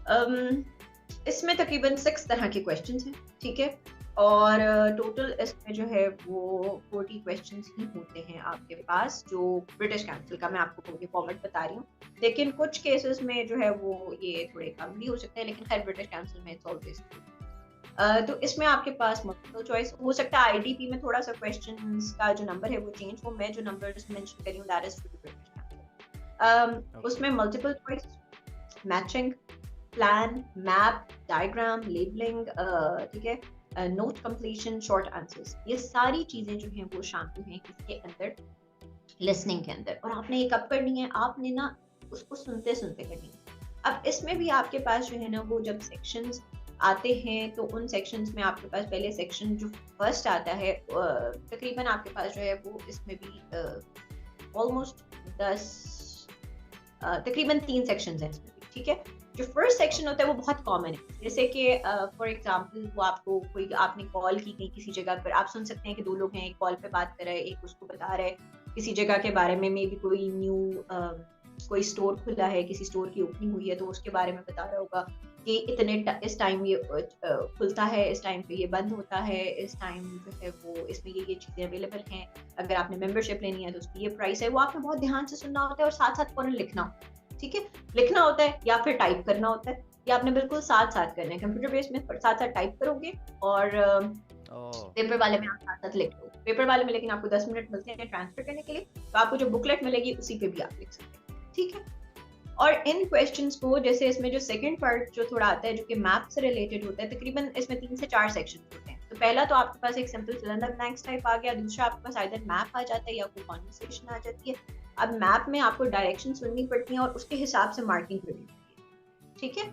अम, इसमें तकरीबन 6 तरह के क्वेश्चंस हैं, ठीक है? और टोटल इसमें जो है वो 40 क्वेश्चंस ही होते हैं आपके पास, जो ब्रिटिश काउंसिल का मैं आपको ये फॉर्मेट बता रही हूँ। लेकिन कुछ केसेस में जो है वो ये थोड़े कम भी हो सकते हैं, लेकिन खैर ब्रिटिश काउंसिल में इट्स ऑलवेज तो इसमें आपके पास मल्टीपल चॉइस हो सकता है। आईडीपी में थोड़ा सा क्वेश्चंस का जो नंबर है वो चेंज हो, मैं जो नंबर्स मेंशन कर रही हूँ that is for the British Council. Okay. उसमें multiple choice, matching, plan, map, diagram, labelling, ठीक है, नोट कंप्लीशन, शॉर्ट आंसर्स, ये सारी चीजें जो हैं वो शामिल हैं इसके अंदर, लिसनिंग के अंदर। और आपने ये कब करनी है, आपने ना उसको सुनते सुनते करनी है। अब इसमें भी आपके पास जो है ना वो जब सेक्शंस आते हैं तो उन सेक्शंस में आपके पास पहले सेक्शन जो फर्स्ट आता है, तकरीबन आपके पास जो है वो इसमें भी ऑलमोस्ट 10 तकरीबन 3 सेक्शंस हैं इसमें भी, ठीक है? जो फर्स्ट सेक्शन होता है वो बहुत कॉमन है, जैसे कि फॉर एग्जांपल वो आपको कोई, आपने कॉल की कहीं किसी जगह पर, आप सुन सकते हैं कि 2 लोग हैं, एक कॉल पे बात कर रहा है, एक उसको बता रहा है किसी जगह के बारे में, मे बी कोई न्यू कोई स्टोर खुला है, किसी स्टोर की ओपनिंग हुई है तो उसके बारे में बता रहा होगा कि इस टाइम ये खुलता है, इस टाइम पे ये बंद होता है, इस टाइम जो है वो इसमें ये चीज़ें अवेलेबल हैं, अगर आपने मेंबरशिप लेनी है तो उसकी ये प्राइस है। वो आपने बहुत ध्यान से सुनना होता है और साथ साथ फौरन लिखना होता है, ठीक है? लिखना होता है या फिर टाइप करना होता है, या आपने बिल्कुल साथ साथ करना है। कंप्यूटर बेस में साथ साथ टाइप करोगे और पेपर वाले में आप साथ साथ लिख लो। पेपर वाले में लेकिन आपको 10 मिनट मिलते हैं ट्रांसफर करने के लिए, तो आपको जो बुकलेट मिलेगी उसी पे भी आप लिख सकते हैं, ठीक है? और इन क्वेश्चंस को, जैसे इसमें जो सेकंड पार्ट जो थोड़ा आता है जो कि मैप से रिलेटेड होता है, तकरीबन इसमें 3 से 4 सेक्शन होते हैं। तो पहला तो आपके पास एक simple fill in the blanks type आ गया, दूसरा आपके पास आइदर मैप आ जाता है या कोई कॉन्वर्सेशन आ जाती है। अब मैप में आपको डायरेक्शन सुननी पड़ती है और उसके हिसाब से मार्किंग करनी पड़ती है, ठीक है?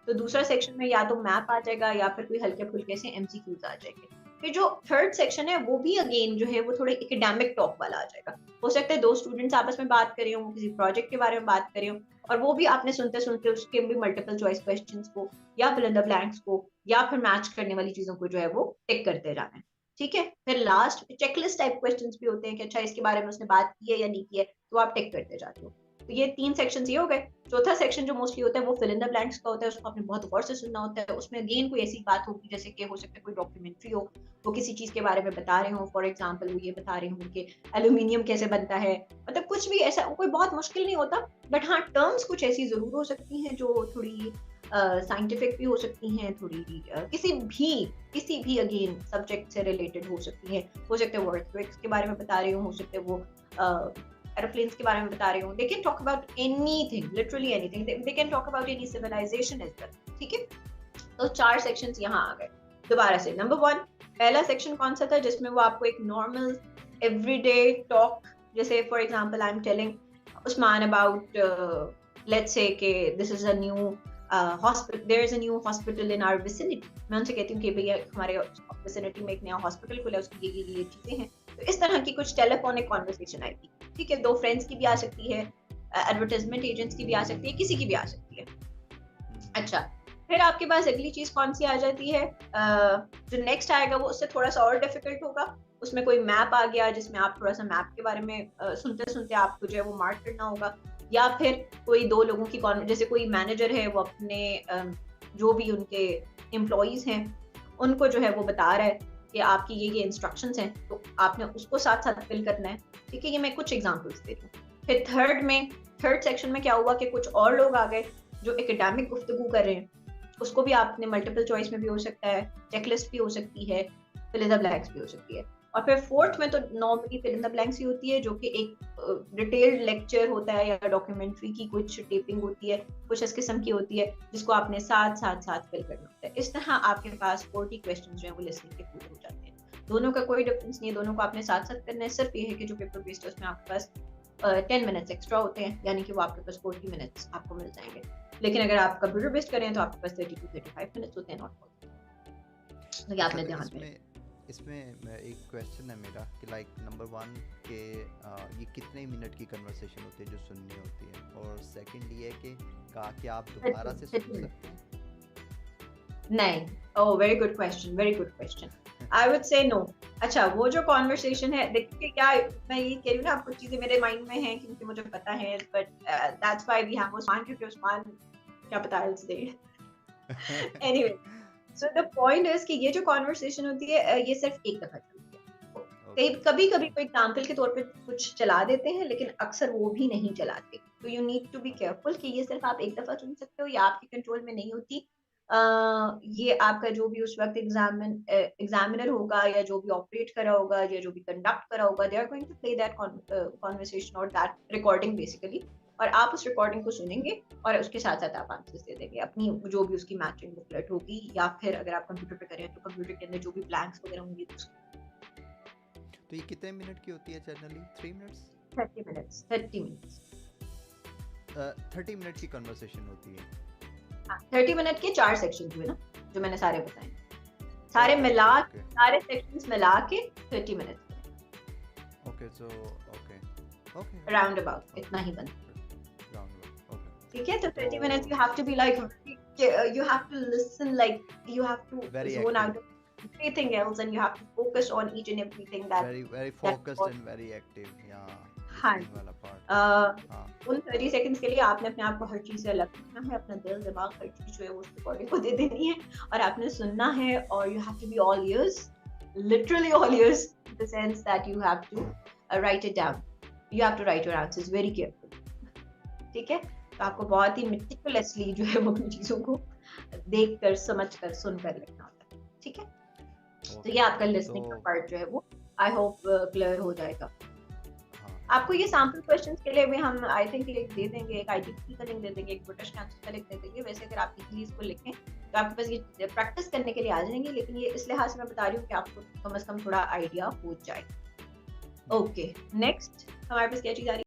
तो दूसरा सेक्शन में या तो मैप आ जाएगा या फिर कोई हल्के फुल्के से एमसीक्यूज आ जाएंगे। फिर जो थर्ड सेक्शन है वो भी अगेन जो है वो थोड़े एकेडमिक टॉक वाला आ जाएगा। हो सकता है 2 स्टूडेंट्स आपस में बात कर रहे हो, किसी प्रोजेक्ट के बारे में बात कर रहे हो, और वो भी आपने सुनते सुनते उसके भी मल्टीपल चॉइस क्वेश्चंस को या फिल इन द ब्लैंक्स को या फिर मैच करने वाली चीजों को जो है वो टिक करते जाना है, ठीक है? फिर लास्ट चेकलिस्ट टाइप क्वेश्चंस भी होते हैं कि अच्छा इसके बारे में उसने बात की है या नहीं की है, तो आप टिक करते जाते हो। तो ये 3 सेक्शंस ये हो गए। चौथा सेक्शन जो मोस्टली होता है वो फिल इन द ब्लैंक्स का होता है, उसको आपने बहुत गौर से सुनना होता है। उसमें अगेन कोई ऐसी बात होगी जैसे कि हो सकता है कोई डॉक्यूमेंट्री हो, वो किसी चीज के बारे में बता रहे हो, फॉर एग्जांपल वो ये बता रहे हो कि एल्यूमिनियम कैसे बनता है, मतलब कुछ भी ऐसा कोई बहुत मुश्किल नहीं होता, बट हाँ टर्म्स कुछ ऐसी जरूर हो सकती हैं जो थोड़ी साइंटिफिक भी हो सकती हैं, थोड़ी किसी भी अगेन सब्जेक्ट से रिलेटेड हो सकती हैं। हो सकता है वो अर्थक्वेक्स के बारे में बता रहे हो सकता है वो एरोप्लेन्स के बारे में बता रहे हो। They can talk about anything, literally anything, they can talk about any civilisation as well, ठीक है? तो 4 सेक्शंस यहाँ आ गए। दोबारा से नंबर 1, पहला सेक्शन कौन सा था जिसमें वो आपको एक नॉर्मल एवरीडे टॉक, जैसे for example I am telling Usman about let's say कि this is a new hospital, there is a new hospital in our vicinity. मैं उनसे कहती हूँ कि भैया हमारे विसिनिटी में एक नया हॉस्पिटल खुला है, उसकी ये चीजें हैं। तो इस तरह की कुछ टेलीफोनिक कॉन्वर्सेशन आएगी, ठीक है? 2 फ्रेंड्स की भी आ सकती है, एडवर्टाइजमेंट एजेंट्स की भी आ सकती है, किसी की भी आ सकती है। अच्छा, फिर आपके पास अगली चीज कौन सी आ जाती है, जो नेक्स्ट आएगा वो उससे थोड़ा सा और डिफिकल्ट होगा। उसमें कोई मैप आ गया जिसमें आप थोड़ा सा मैप के बारे में सुनते सुनते आपको जो है वो मार्क करना होगा, या फिर कोई 2 लोगों की जैसे कोई मैनेजर है वो अपने जो भी उनके एम्प्लॉइज हैं उनको जो है वो बता रहा है कि आपकी ये इंस्ट्रक्शंस हैं, तो आपने उसको साथ साथ फिल करना है, ठीक है? ये मैं कुछ एग्जांपल्स दे रही हूँ। फिर थर्ड सेक्शन में क्या हुआ कि कुछ और लोग आ गए जो एकेडमिक गुफ्तगू कर रहे हैं, उसको भी आपने मल्टीपल चॉइस में भी हो सकता है, चेकलिस्ट भी हो सकती है, फिल इन द ब्लैंक्स भी हो सकती है। और फिर फोर्थ में तो normally fill in the blanks ही होती है, जो कि एक डिटेल्ड लेक्चर होता है या डॉक्यूमेंट्री की कुछ टेपिंग होती है, कुछ इस किस्म की होती है जिसको आपने साथ फिल करना होता है। इस तरह आपके पास 40 क्वेश्चन जो है वो लिसनिंग के पूरे हो जाते हैं। दोनों का कोई डिफरेंस नहीं है, दोनों को आपने साथ करना है। सिर्फ ये है कि जो पेपर बेस्ड है उसमें आपके पास 10 मिनट्स एक्स्ट्रा होते हैं, यानी कि वो आपके पास 40 मिनट्स आपको मिल जाएंगे। लेकिन अगर आप कंप्यूटर बेस्ड करें तो आपके पास 30 to 35 मिनट्स होते हैं, नॉट मोर। तो ये आपने ध्यान दें। इसमें एक क्वेश्चन है मेरा कि लाइक नंबर 1 के ये कितने मिनट की कन्वर्सेशन होती है जो सुननी होती है, और सेकंड ये है कि क्या आप दोबारा से सुन सकते हैं? नहीं। Oh, very good question. I would say no. अच्छा, वो जो कॉन्वर्सेशन है, देखिए क्या मैं ये कह रही हूँ ना, आपको चीजें मेरे माइंड में हैं क्योंकि मुझे पता है, but that's why we have Usman, क्योंकि उस्मान क्या पता है they anyway, so the point is कि ये जो कॉन्वर्सेशन होती है ये सिर्फ एक दफा चलती है। कई ओके। कभी कभी कोई एग्जाम्पल के तौर पे कुछ चला देते हैं, लेकिन अक्सर वो भी नहीं चलाते। तो you need to be careful कि ये सिर्फ आप एक दफा सुन सकते हो, या आपके कंट्रोल में नहीं होती। ये आपका जो भी उस वक्त एग्जामिनर होगा, या जो भी ऑपरेट करा होगा, या जो भी कंडक्ट करा होगा, they are going to play that conversation और दैट रिकॉर्डिंग बेसिकली। और आप उस रिकॉर्डिंग को सुनेंगे, और उसके साथ साथ आप आंसर्स दे देंगे अपनी जो भी उसकी मैचिंग बुकलेट होगी, या फिर अगर आप कंप्यूटर पे करें तो कंप्यूटर के अंदर जो भी ब्लैंक्स वगैरह होंगे तो उसकी। तो ये कितने मिनट की होती है generally? 3 minutes? 30 minutes, 30 minutes. 30 minute की कन्वर्सेशन होती है? हाँ, 30 मिनट के 4 सेक्शन हुए ना, जो मैंने सारे बताए, सारे ओके मिला ओके सारे सेक्शंस मिला के 30 minutes okay. So okay okay around about इतना ही बनता है। Round okay. ठीक है, तो 30 तो minutes you have to be like, you have to listen, like you have to very zone active, out of everything else, and you have to focus on each and everything that very that focused and very active, yeah, हाँ listening जी। वाला part, अ, हाँ। उन 30 seconds के लिए आपने अपने आप को हर चीज से अलग रखना है, अपना दिल दिमाग हर चीज जो है वो उस रिकॉर्डिंग को दे देनी है, और आपने सुनना है, और you have to be all ears, literally all ears, in the sense that you have to write it down, you have to write your answers very careful. ठीक है, तो आपको बहुत ही मेटिकुलसली जो है वो अपनी चीजों को देख कर, समझ कर, सुन कर लिखना होता है। ठीक है, तो ओके। ये आपका लिसनिंग का तो पार्ट जो है वो आई होप क्लियर हो जाएगा। हाँ आपको ये सैम्पल क्वेश्चंस के लिए भी हम आई थिंक एक दे देंगे, एक आईटीपी का लिंक दे देंगे, एक ब्रिटिश कैंसर का लिंक दे देंगे। वैसे अगर आप इजीली इसको लिखें तो आपके पास ये प्रैक्टिस करने के लिए आ जाएंगे, लेकिन ये इस लिहाज से मैं बता रही हूँ कि आपको कम से कम थोड़ा आइडिया हो जाए। ओके, नेक्स्ट हमारे पास क्या चीज आ रही है?